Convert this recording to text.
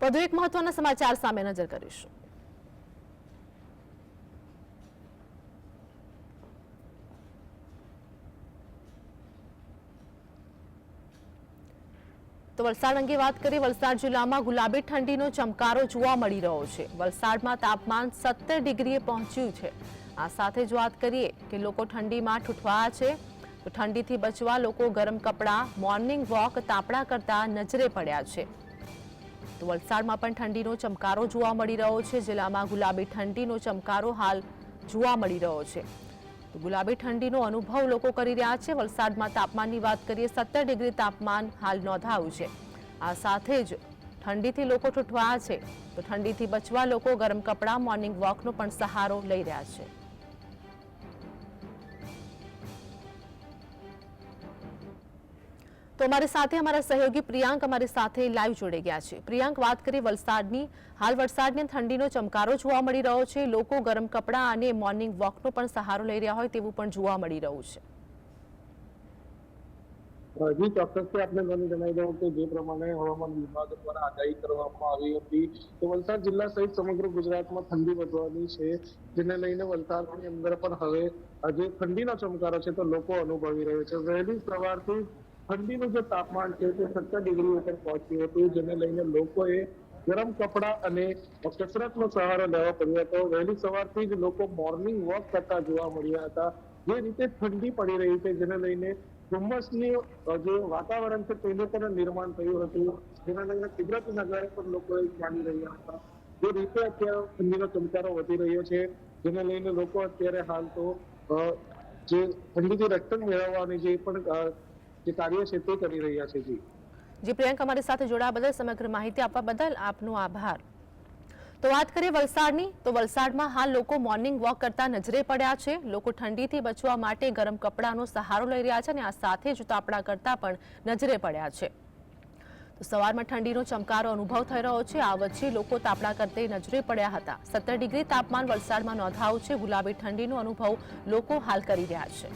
વધુ એક મહત્વના સમાચાર સામે નજર કરીશું। તો વલસાડ અંગે વાત કરીએ। વલસાડ જિલ્લામાં ગુલાબી ઠંડીનો ચમકારો જોવા મળી રહ્યો છે। વલસાડમાં તાપમાન 17 ડિગ્રીએ પહોંચ્યું છે। આ સાથે જ વાત કરીએ કે લોકો ઠંડીમાં ઠૂઠવાયા છે, તો ઠંડીથી બચવા લોકો ગરમ કપડાં, મોર્નિંગ વોક, તાપણા કરતા નજરે પડ્યા છે। તો વલસાડમાં પણ ઠંડીનો ચમકારો જોવા મળી રહ્યો છે। જિલ્લામાં ગુલાબી ઠંડીનો ચમકારો હાલ જોવા મળી રહ્યો છે। તો ગુલાબી ઠંડીનો અનુભવ લોકો કરી રહ્યા છે। વલસાડમાં તાપમાનની વાત કરીએ, 17 ડિગ્રી તાપમાન હાલ નોંધાયું છે। આ સાથે જ ઠંડીથી લોકો ઠૂઠવાયા છે, તો ઠંડીથી બચવા લોકો ગરમ કપડાં, મોર્નિંગ વોકનો પણ સહારો લઈ રહ્યા છે। તો અમારી સાથે અમારા સહયોગી પ્રિયાંક અમારી સાથે લાઈવ જોડાઈ ગયા છે। પ્રિયાંક, વાત કરીએ વલસાડની, હાલ વલસાડની ઠંડીનો ચમકારો જોવા મળી રહ્યો છે। લોકો ગરમ કપડાં અને મોર્નિંગ વોકનો પણ સહારો લઈ રહ્યા હોય તેવું પણ જોવા મળી રહ્યું છે। જી ચોક્કસથી આપણે જણાવી દઉં કે જે પ્રમાણે હવામાન વિભાગ દ્વારા આગાહી કરવામાં આવી હતી તો વલસાડ જિલ્લા સહિત સમગ્ર ગુજરાતમાં ઠંડી વધવાની છે, જેને લઈને વલસાડની અંદર પણ હવે જે ઠંડીનો ચમકારો છે તો લોકો અનુભવી રહ્યો છે। વહેલી સવારથી ઠંડીનું જે તાપમાન છે તે 17 ડિગ્રી ઉપર પહોંચ્યું હતું, જેને લઈને લોકોએ ગરમ કપડાં અને કસરતનો સહારો લેવો પડ્યો હતો। વહેલી સવારથી જ લોકો મોર્નિંગ વોક કરતા જોવા મળ્યા હતા। જે રીતે ઠંડી પડી રહી છે, જેને લઈને ધુમ્મસની જે વાતાવરણ છે તેનું પણ નિર્માણ થયું હતું, જેના લઈને કુદરતી નજારે પણ લોકો માણી રહ્યા હતા। જે રીતે અત્યારે ઠંડીનો ચમકારો વધી રહ્યો છે, જેને લઈને લોકો અત્યારે હાલ તો જે ઠંડીથી રક્ષણ મેળવવાની જે પણ જે કાર્ય છે તે કરી રહ્યા છે। જી પ્રિયંક, અમારી સાથે જોડાવા બદલ, સમગ્ર માહિતી આપવા બદલ આપનો આભાર। તો વાત કરીએ વલસાડની, તો વલસાડમાં હાલ લોકો મોર્નિંગ વોક કરતા નજરે પડ્યા છે। લોકો ઠંડીથી બચવા માટે ગરમ કપડાનો સહારો લઈ રહ્યા છે અને આ સાથે જ તાપણા કરતા પણ નજરે પડ્યા છે। તો સવારમાં ઠંડીનો ચમકારો અનુભવ થઈ રહ્યો છે। આ વચ્ચે લોકો તાપણા કરતે નજરે પડ્યા હતા। 17 ડિગ્રી તાપમાન વલસાડમાં નોંધાયું છે। ગુલાબી ઠંડીનો અનુભવ લોકો હાલ કરી રહ્યા છે।